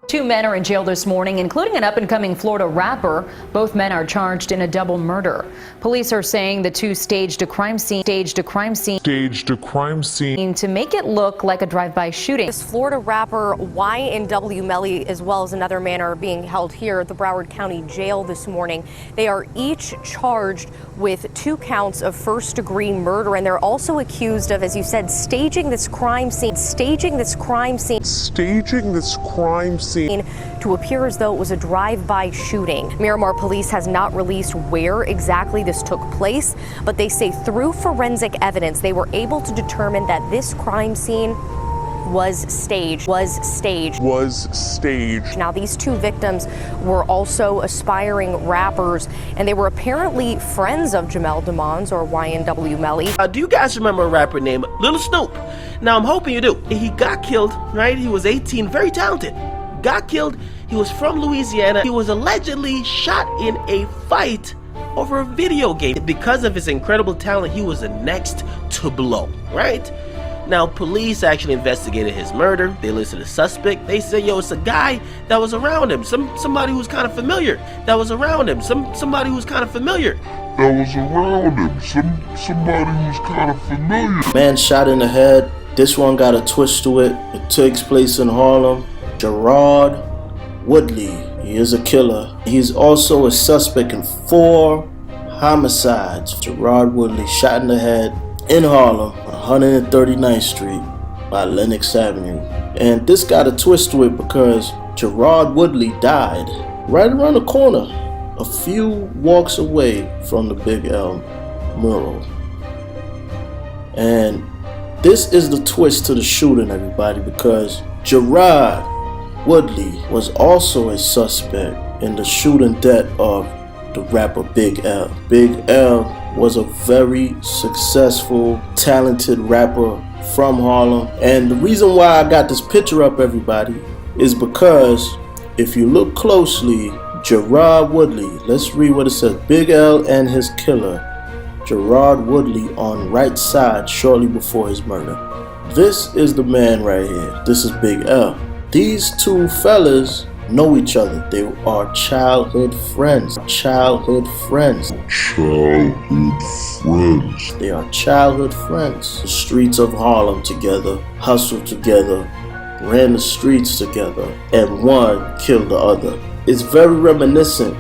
Two men are in jail this morning, including an up-and-coming Florida rapper. Both men are charged in a double murder. Police are saying the two staged a crime scene to make it look like a drive-by shooting. This Florida rapper Y&W Melly, as well as another man, are being held here at the Broward County Jail this morning. They are each charged with 2 counts of first-degree murder, and they're also accused of, as you said, staging this crime scene to appear as though it was a drive-by shooting. Miramar Police has not released where exactly this took place, but they say through forensic evidence they were able to determine that this crime scene was staged. Now, these 2 victims were also aspiring rappers, and they were apparently friends of Jamel Demons, or Y&W Melly. Do you guys remember a rapper named Lil Snoop? Now, I'm hoping you do. He got killed, right? He was 18, very talented. Got killed. He was from Louisiana. He was allegedly shot in a fight over a video game. Because of his incredible talent, he was the next to blow, right? Now, police actually investigated his murder. They listed a suspect. They said, yo, it's a guy that was around him. Somebody who's kind of familiar that was around him. Somebody who's kind of familiar. Man shot in the head. This one got a twist to it. It takes place in Harlem. Gerard Woodley, he is a killer. He's also a suspect in 4 homicides. Gerard Woodley shot in the head in Harlem on 139th Street by Lenox Avenue. And this got a twist to it because Gerard Woodley died right around the corner, a few walks away from the Big L mural. And this is the twist to the shooting, everybody, because Gerard Woodley was also a suspect in the shooting death of the rapper Big L. Big L was a very successful, talented rapper from Harlem. And the reason why I got this picture up, everybody, is because if you look closely, Gerard Woodley, let's read what it says. Big L and his killer, Gerard Woodley, on right side shortly before his murder. This is the man right here. This is Big L. These 2 fellas know each other. They are childhood friends. They are childhood friends. The streets of Harlem together, hustled together, ran the streets together, and one killed the other. It's very reminiscent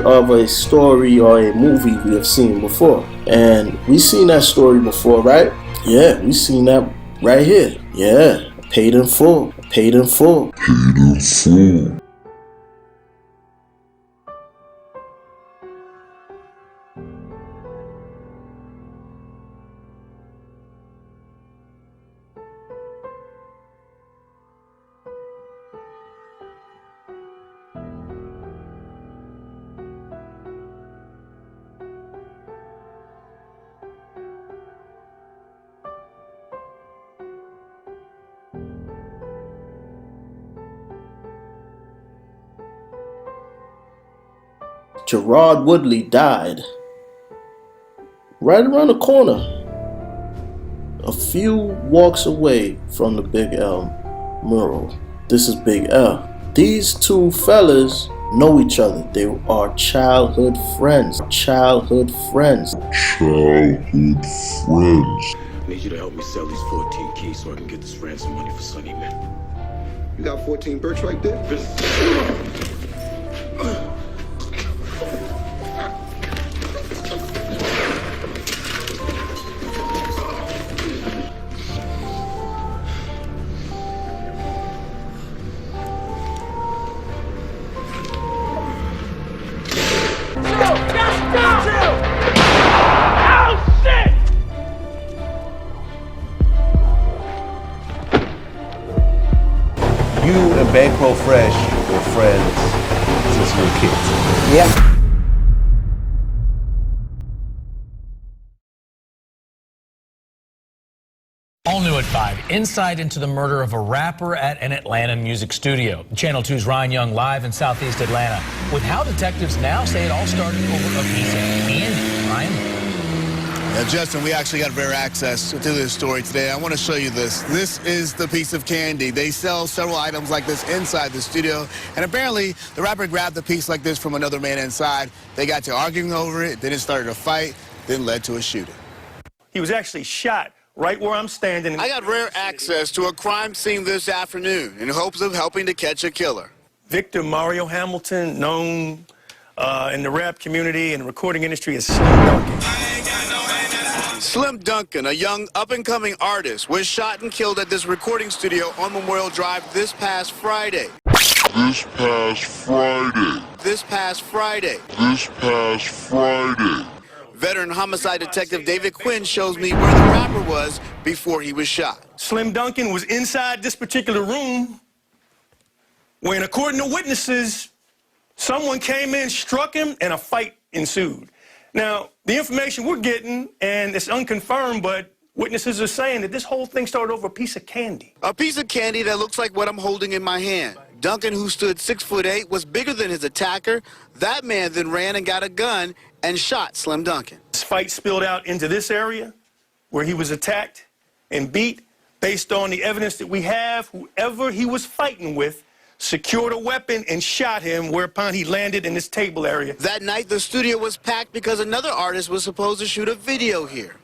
of a story or a movie we have seen before. And we seen that story before, right? Yeah, we seen that right here. Yeah. Paid in full. Gerard Woodley died right around the corner, a few walks away from the Big L mural. This is Big L. These 2 fellas know each other. They are childhood friends. I need you to help me sell these 14 keys so I can get this ransom money for Sonny, man. You got 14 bricks right there? You and Bankroll Fresh were friends since you were kids. Yep. All new at 5, insight into the murder of a rapper at an Atlanta music studio. Channel 2's Ryan Young live in Southeast Atlanta with how detectives now say it all started over a piece of candy. Ryan? Justin, we actually got rare access to this story today. I want to show you this. This is the piece of candy. They sell several items like this inside the studio, and apparently the rapper grabbed a piece like this from another man inside. They got to arguing over it, then it started a fight, then led to a shooting. He was actually shot right where I'm standing. I got rare access to a crime scene this afternoon in hopes of helping to catch a killer. Victor Mario Hamilton, known in the rap community and the recording industry as Slim Duncan. Slim Duncan, a young up-and-coming artist, was shot and killed at this recording studio on Memorial Drive this past Friday. This past Friday. Veteran homicide detective David Quinn shows me where the rapper was before he was shot. Slim Duncan was inside this particular room when, according to witnesses, someone came in, struck him, and a fight ensued. Now, the information we're getting, and it's unconfirmed, but witnesses are saying that this whole thing started over a piece of candy. A piece of candy that looks like what I'm holding in my hand. Duncan, who stood 6'8", was bigger than his attacker. That man then ran and got a gun and shot Slim Duncan. This fight spilled out into this area where he was attacked and beat. Based on the evidence that we have, whoever he was fighting with secured a weapon and shot him, whereupon he landed in this table area. That night, the studio was packed because another artist was supposed to shoot a video here.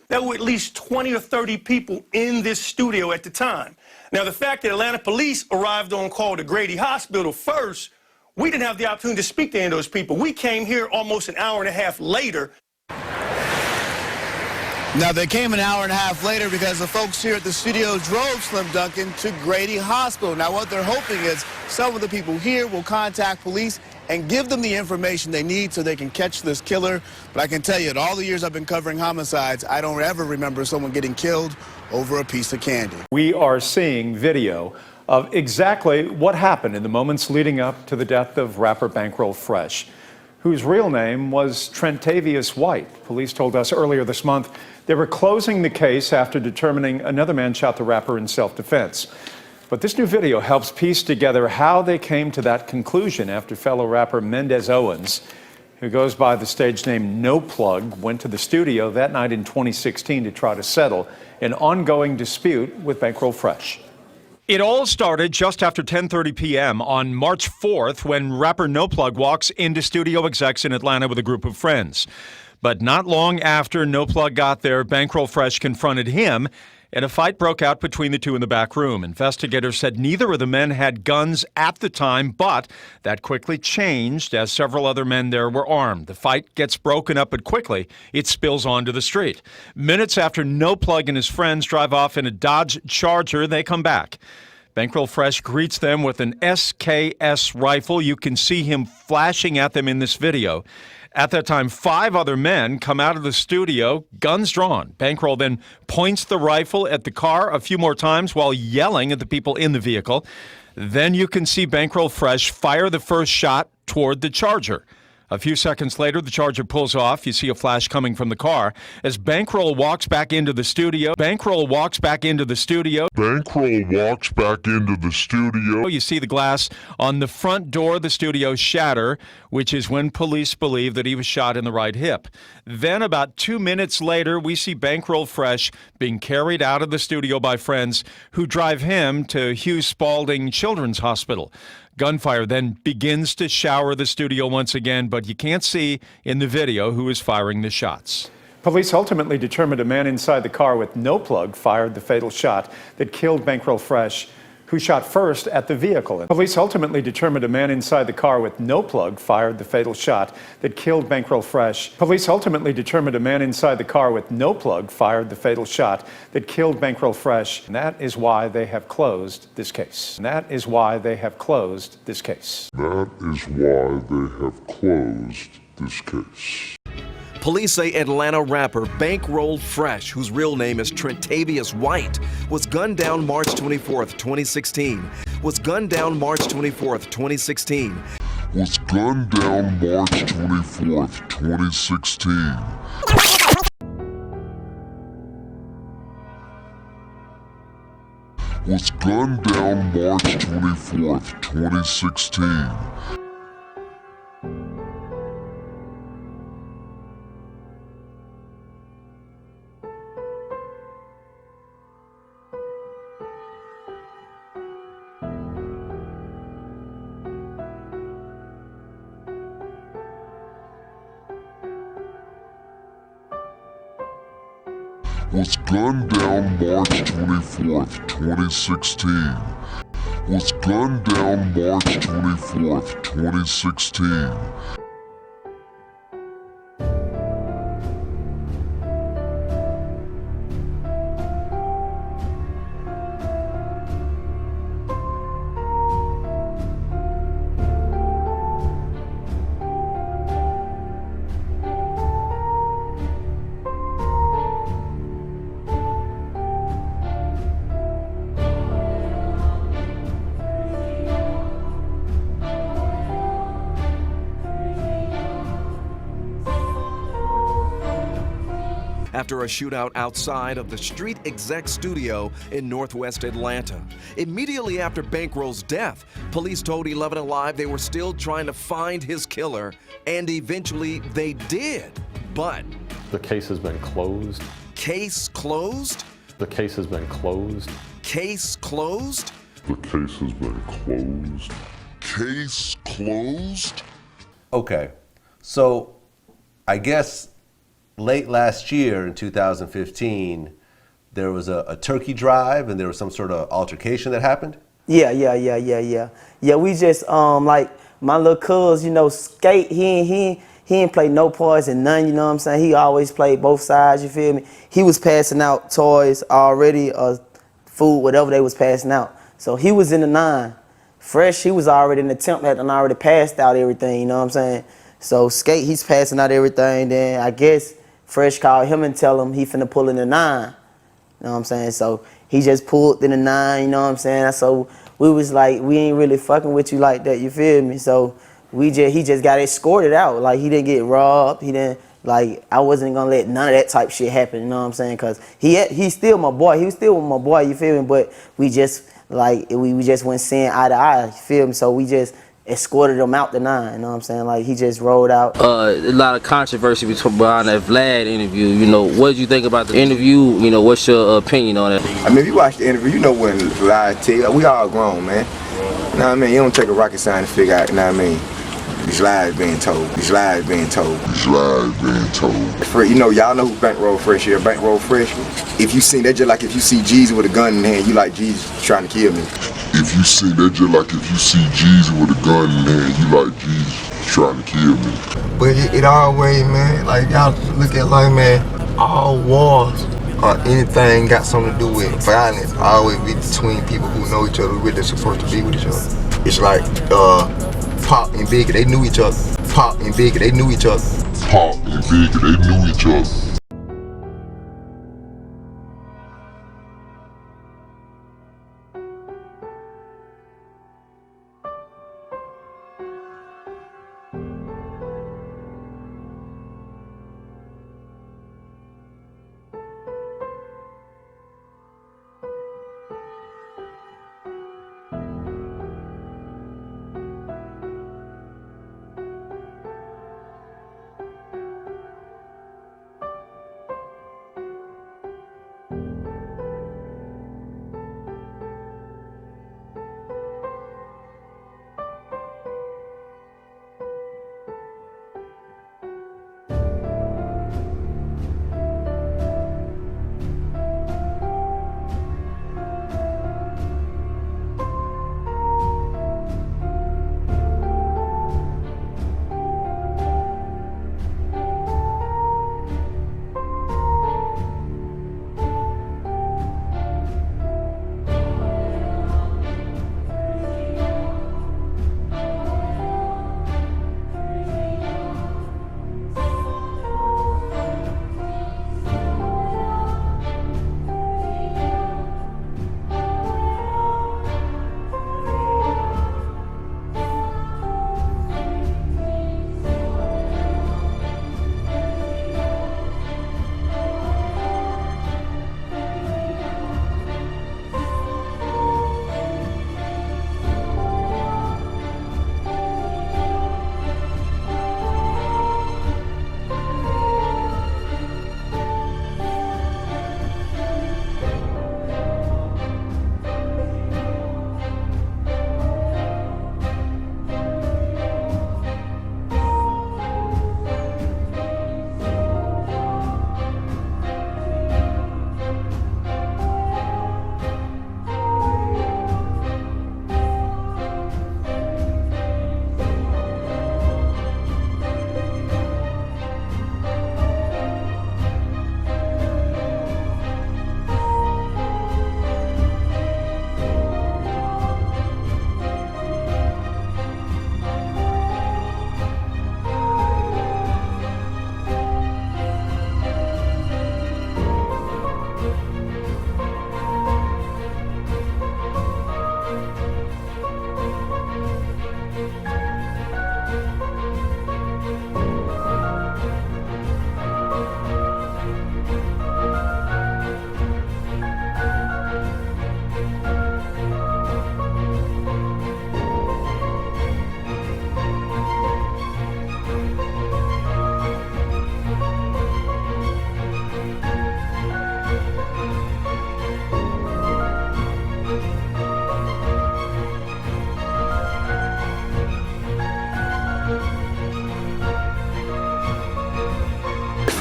There were at least 20 or 30 people in this studio at the time. Now, the fact that Atlanta police arrived on call to Grady Hospital first, we didn't have the opportunity to speak to any of those people. We came here almost an hour and a half later. Now, they came an hour and a half later because the folks here at the studio drove Slim Duncan to Grady Hospital. Now, what they're hoping is some of the people here will contact police and give them the information they need so they can catch this killer. But I can tell you, in all the years I've been covering homicides, I don't ever remember someone getting killed over a piece of candy. We are seeing video of exactly what happened in the moments leading up to the death of rapper Bankroll Fresh, whose real name was Trentavious White. Police told us earlier this month they were closing the case after determining another man shot the rapper in self-defense. But this new video helps piece together how they came to that conclusion after fellow rapper Mendez Owens, who goes by the stage name No Plug, went to the studio that night in 2016 to try to settle an ongoing dispute with Bankroll Fresh. It all started just after 10:30 p.m. on March 4th when rapper No Plug walks into studio execs in Atlanta with a group of friends. But not long after No Plug got there, Bankroll Fresh confronted him, and a fight broke out between the two in the back room. Investigators said neither of the men had guns at the time, but that quickly changed as several other men there were armed. The fight gets broken up, but quickly it spills onto the street. Minutes after No Plug and his friends drive off in a Dodge Charger, they come back. Bankroll Fresh greets them with an SKS rifle. You can see him flashing at them in this video. At that time, 5 other men come out of the studio, guns drawn. Bankroll then points the rifle at the car a few more times while yelling at the people in the vehicle. Then you can see Bankroll Fresh fire the first shot toward the Charger. A few seconds later, the Charger pulls off. You see a flash coming from the car. As Bankroll walks back into the studio, you see the glass on the front door of the studio shatter, which is when police believe that he was shot in the right hip. Then about 2 minutes later, we see Bankroll Fresh being carried out of the studio by friends who drive him to Hugh Spalding Children's Hospital. Gunfire then begins to shower the studio once again, but you can't see in the video who is firing the shots. Police ultimately determined a man inside the car with No Plug fired the fatal shot that killed Bankroll Fresh, who shot first at the vehicle. Police ultimately determined a man inside the car with No Plug fired the fatal shot that killed Bankroll Fresh. Police ultimately determined a man inside the car with No Plug fired the fatal shot that killed Bankroll Fresh. And that is why they have closed this case. Police say Atlanta rapper Bankroll Fresh, whose real name is Trentavious White, was gunned down March 24th, 2016. Was gunned down March 24th, 2016. Was gunned down March 24th, 2016. Was gunned down March 24th, 2016. was gunned down March 24th, 2016. Was gunned down March 24th, 2016. After a shootout outside of the Street Exec studio in Northwest Atlanta. Immediately after Bankroll's death, police told 11 Alive they were still trying to find his killer, and eventually they did. But the case has been closed. Case closed? The case has been closed. Case closed? The case has been closed. Case closed? Okay, so I guess late last year in 2015, there was a turkey drive and there was some sort of altercation that happened? Yeah, we just, like, my little cuz, you know, Skate, he ain't play no parts in none, you know what I'm saying? He always played both sides, you feel me? He was passing out toys already, food, whatever they was passing out. So he was in the 9. Fresh, he was already in the 10th, had already passed out everything, you know what I'm saying? So Skate, he's passing out everything, then I guess Fresh called him and tell him he finna pull in the 9. You know what I'm saying? So he just pulled in the 9, you know what I'm saying? So we was like, we ain't really fucking with you like that, you feel me? So he just got escorted out. Like, he didn't get robbed. He didn't, like, I wasn't gonna let none of that type shit happen, you know what I'm saying? Cause he's still my boy. He was still my boy, you feel me? But we just, like, we just went seeing eye to eye, you feel me? So we just escorted him out the 9, you know what I'm saying? Like, he just rolled out. A lot of controversy behind that Vlad interview. You know, what did you think about the interview? You know, what's your opinion on it? I mean, if you watch the interview, you know when Vlad tell you, we all grown, man. You know what I mean? You don't take a rocket science to figure out, you know what I mean? These lies being told. These lies being told. These lies being told. You know, y'all know who Bankroll Fresh is. Bankroll Fresh. If you see that, just like if you see Jesus with a gun in hand, you like Jesus trying to kill me. If you see that, just like if you see Jesus with a gun in hand, you like Jesus trying to kill me. But it always, man, like y'all look at like, man, all wars or anything got something to do with violence always be between people who know each other, who they're supposed to be with each other. It's like Pop and Biggie, they knew each other. Pop and Biggie, they knew each other. Pop and Biggie, they knew each other.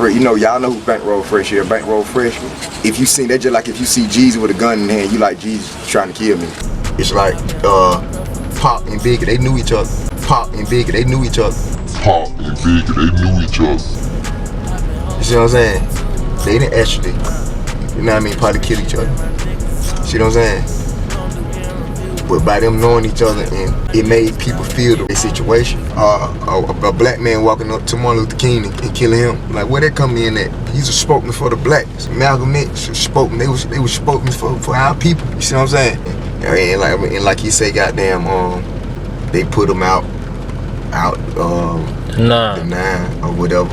Fresh, you know, y'all know who Bankroll Fresh here. Bankroll Fresh. If you see, they just like if you see Jeezy with a gun in hand, you like Jeezy trying to kill me. It's like Pop and Biggie, they knew each other. Pop and Biggie, they knew each other. Pop and Biggie, they knew each other. You see what I'm saying? They didn't actually, you know what I mean, probably kill each other. See what I'm saying? But by them knowing each other, and it made people feel the situation. A black man walking up to Martin Luther King and killing him, like where they come in at? He's a spokesman for the blacks. Malcolm X was spokesman. They was spokesmen for our people. You see what I'm saying? And like he say, goddamn, they put him out the nine or whatever.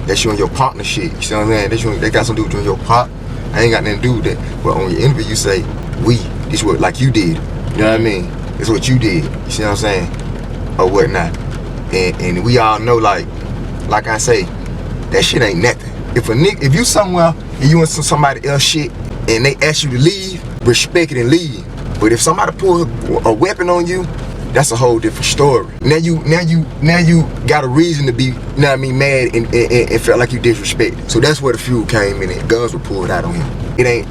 That's you and your partner shit. You see what I'm saying? They got something to do with you and your part. I ain't got nothing to do with that. But on your interview, you say we. This what like you did. You know what I mean? It's what you did. You see what I'm saying? Or whatnot. And we all know, like I say, that shit ain't nothing. If you somewhere and you in somebody else shit and they ask you to leave, respect it and leave. But if somebody pull a weapon on you, that's a whole different story. Now you got a reason to be, you know what I mean, mad and felt like you disrespected. So that's where the fuel came in and guns were pulled out on him. It ain't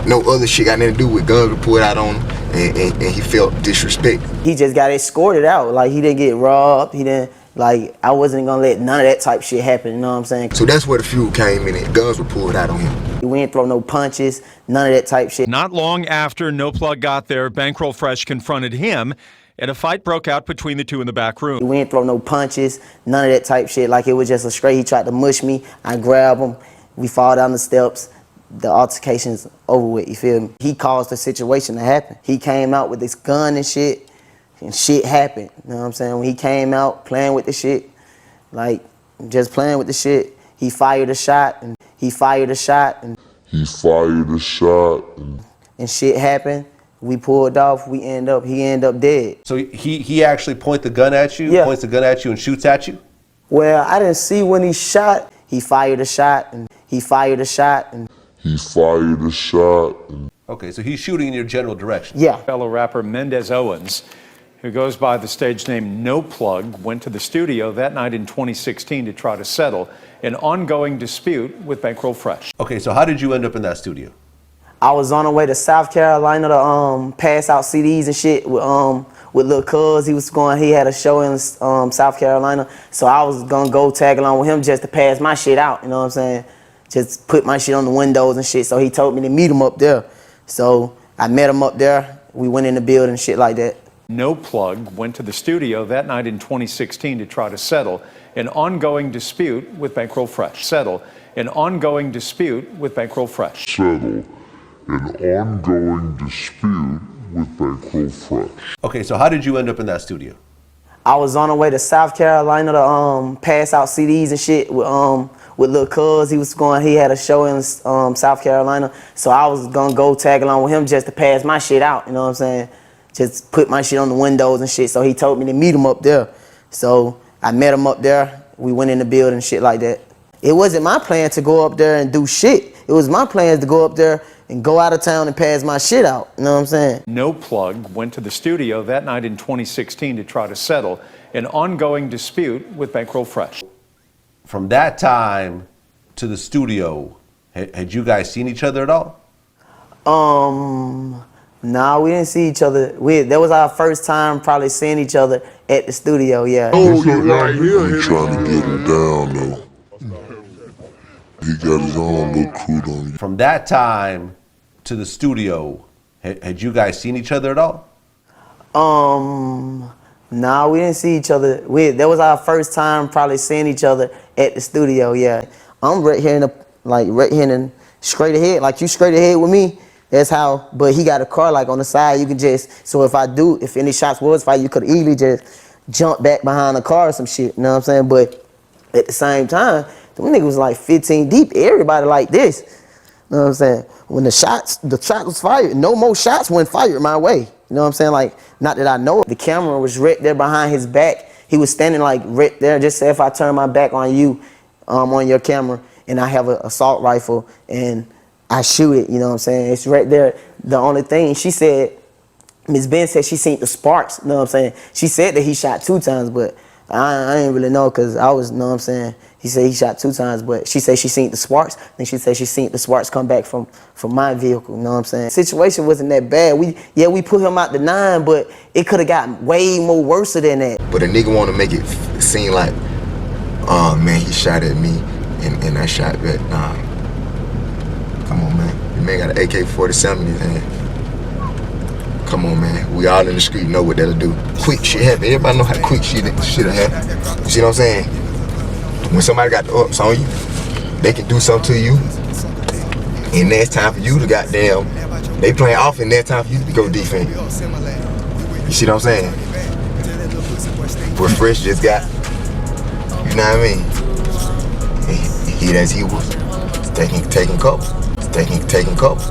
no other shit got nothing to do with guns were pulled out on him and he felt disrespected. He just got escorted out. Like, he didn't get robbed. He didn't, like, I wasn't gonna let none of that type shit happen, you know what I'm saying? So that's where the fuel came in and guns were pulled out on him. We didn't throw no punches, none of that type shit. Not long after No Plug got there, Bankroll Fresh confronted him, and a fight broke out between the two in the back room. We didn't throw no punches, none of that type shit. Like, it was just a straight, he tried to mush me, I grabbed him, we fall down the steps. The altercation's over with, you feel me? He caused the situation to happen. He came out with this gun and shit happened, you know what I'm saying? When he came out playing with the shit, like, just playing with the shit, he fired a shot, and shit happened. We pulled off, he ended up dead. So he actually points the gun at you, points the gun at you and shoots at you? Well, I didn't see when he shot. He fired a shot, and Okay, so he's shooting in your general direction. Yeah. Fellow rapper Mendez Owens, who goes by the stage name No Plug, went to the studio that night in 2016 to try to settle an ongoing dispute with Bankroll Fresh. Okay, so how did you end up in that studio? I was on the way to South Carolina to pass out CDs and shit with Lil Cuz. He had a show in South Carolina, so I was gonna go tag along with him just to pass my shit out, you know what I'm saying? Just put my shit on the windows and shit, so he told me to meet him up there. So I met him up there, we went in the building and shit like that. No Plug went to the studio that night in 2016 to try to settle an ongoing dispute with Bankroll Fresh. Settle an ongoing dispute with Bankroll Fresh. Okay, so how did you end up in that studio? I was on the way to South Carolina to pass out CDs and shit with Lil Cuz. He had a show in South Carolina, so I was gonna go tag along with him just to pass my shit out, you know what I'm saying? Just put my shit on the windows and shit, so he told me to meet him up there. So I met him up there, we went in the building and shit like that. It wasn't my plan to go up there and do shit. It was my plan to go up there and go out of town and pass my shit out, you know what I'm saying? No Plug went to the studio that night in 2016 to try to settle an ongoing dispute with Bankroll Fresh. From that time to the studio, had you guys seen each other at all? Nah, we didn't see each other. That was our first time probably seeing each other at the studio, yeah. Oh, you right here. He trying to get him down, though. He got his own little crew on you. From that time to the studio, had you guys seen each other at all? Nah, we didn't see each other. That was our first time probably seeing each other at the studio, yeah. I'm right here in straight ahead, like you straight ahead with me. That's how, but he got a car like on the side. You can just, so if any shots was fired, you could easily just jump back behind the car or some shit, you know what I'm saying? But at the same time, them niggas was like 15 deep, everybody like this. You know what I'm saying? When the shot was fired, no more shots went fired my way. You know what I'm saying? Like, not that I know it. The camera was right there behind his back. He was standing like right there. Just say if I turn my back on you, on your camera, and I have an assault rifle and I shoot it, you know what I'm saying? It's right there. The only thing, she said, Ms. Ben said she seen the sparks, you know what I'm saying? She said that he shot 2 times, but I didn't really know because I was, you know what I'm saying? He said he shot 2 times, but she said she seen the sparks. Then she said she seen the sparks come back from my vehicle, you know what I'm saying? Situation wasn't that bad. We put him out the 9, but it could have gotten way more worse than that. But a nigga want to make it seem like, oh man, he shot at me and I shot back. Nah. Come on, man. The man got an AK-47 in his hand. Come on, man. We all in the street know what that'll do. Quick shit happen. Everybody know how quick shit'll happen. You see what I'm saying? When somebody got the ups on you, they can do something to you. And then it's time for you to goddamn, they playing off and then it's time for you to go defend. You see what I'm saying? Where Fresh just got, you know what I mean? He as he was taking calls. Taking calls.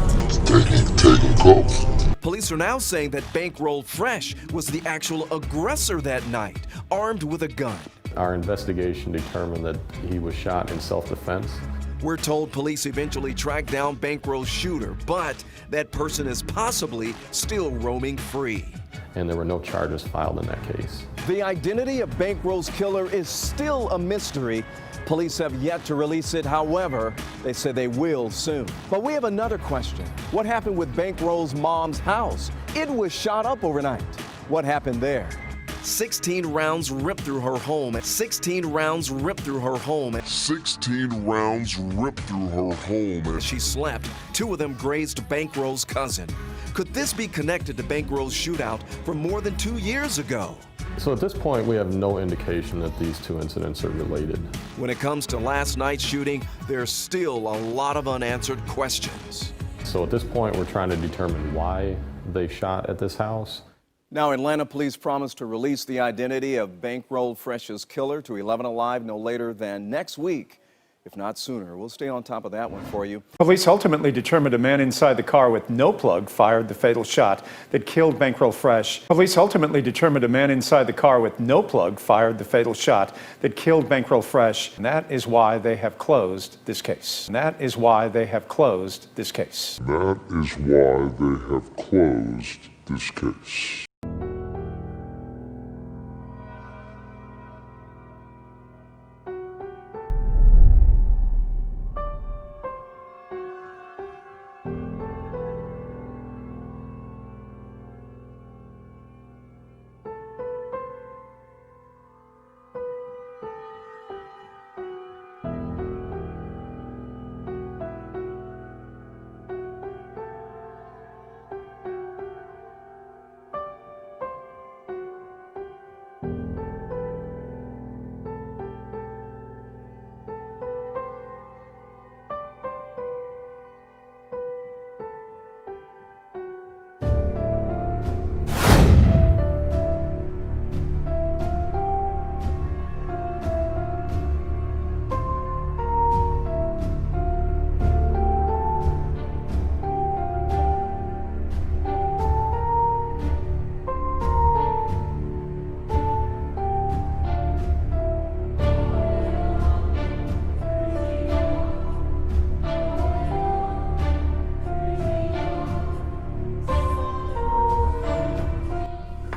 Police are now saying that Bankroll Fresh was the actual aggressor that night, armed with a gun. Our investigation determined that he was shot in self-defense. We're told police eventually tracked down Bankroll's shooter, but that person is possibly still roaming free. And there were no charges filed in that case. The identity of Bankroll's killer is still a mystery. Police have yet to release it, however, they say they will soon. But we have another question. What happened with Bankroll's mom's house? It was shot up overnight. What happened there? 16 rounds ripped through her home. 16 rounds ripped through her home. 16 rounds ripped through her home. She slept. 2 of them grazed Bankroll's cousin. Could this be connected to Bankroll's shootout from more than 2 years ago? So at this point, we have no indication that these 2 incidents are related. When it comes to last night's shooting, there's still a lot of unanswered questions. So at this point, we're trying to determine why they shot at this house. Now, Atlanta police promised to release the identity of Bankroll Fresh's killer to 11 Alive no later than next week, if not sooner. We'll stay on top of that one for you. Police ultimately determined a man inside the car with no plug fired the fatal shot that killed Bankroll Fresh. Police ultimately determined a man inside the car with no plug fired the fatal shot that killed Bankroll Fresh. And that is why they have closed this case. And that is why they have closed this case. That is why they have closed this case.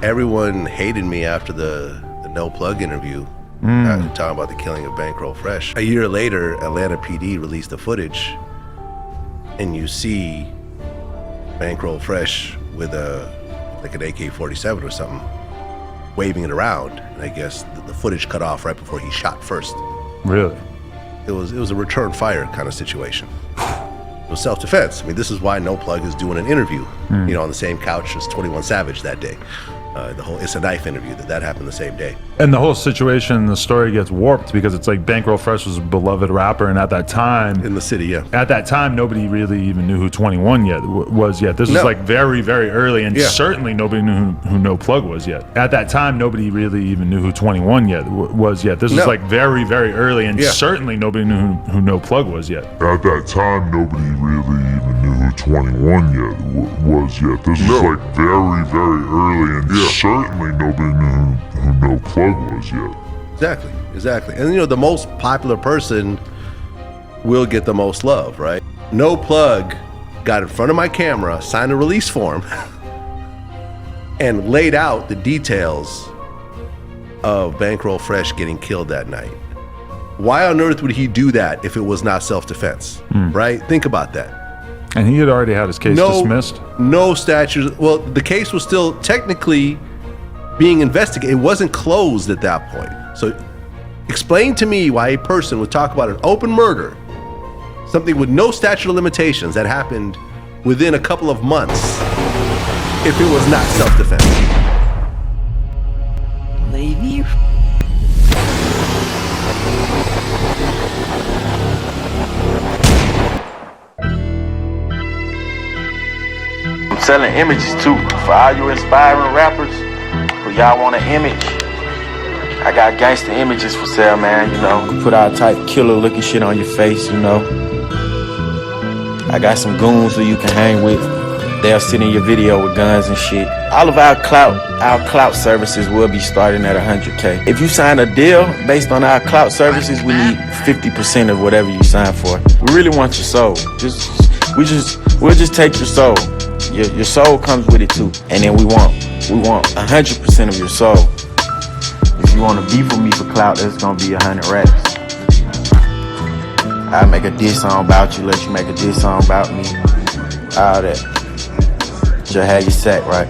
Everyone hated me after the no plug interview, talking about the killing of Bankroll Fresh. A year later, Atlanta PD released the footage, and you see Bankroll Fresh with like an AK-47 or something, waving it around. And I guess the footage cut off right before he shot first. Really? It was a return fire kind of situation. It was self-defense. I mean, this is why No Plug is doing an interview, you know, on the same couch as 21 Savage that day. The whole It's a Knife interview, that happened the same day. And the whole situation, the story gets warped because it's like Bankroll Fresh was a beloved rapper, and at that time in the city, yeah. At that time, nobody really even knew who 21 yet was yet. This was like very, very early, and certainly nobody knew who No Plug was yet. At that time, nobody really even knew who 21 yet was yet. This was like very, very early, and certainly nobody knew who No Plug was yet. At that time, nobody really even knew who 21 yet was yet. This was like very, very early, and certainly nobody knew who No Plug was yet. Exactly. And you know, the most popular person will get the most love, right? No Plug got in front of my camera, signed a release form, and laid out the details of Bankroll Fresh getting killed that night. Why on earth would he do that if it was not self-defense, right? Think about that. And he had already had his case dismissed? No statute. Well, the case was still technically being investigated. It wasn't closed at that point. So explain to me why a person would talk about an open murder, something with no statute of limitations that happened within a couple of months, if it was not self-defense. Leave you. I'm selling images too. For all you inspiring rappers who y'all want an image, I got gangster images for sale, man, you know. Put all type killer looking shit on your face, you know. I got some goons who you can hang with. They'll sit in your video with guns and shit. All of our clout services will be starting at 100K. If you sign a deal based on our clout services, we need 50% of whatever you sign for. We really want your soul. We'll just take your soul. Your soul comes with it too. And then we want 100% of your soul. If you want to beef with me for clout, that's gonna be 100 racks. I'll make a diss song about you, let you make a diss song about me. All that. Just have your sack right.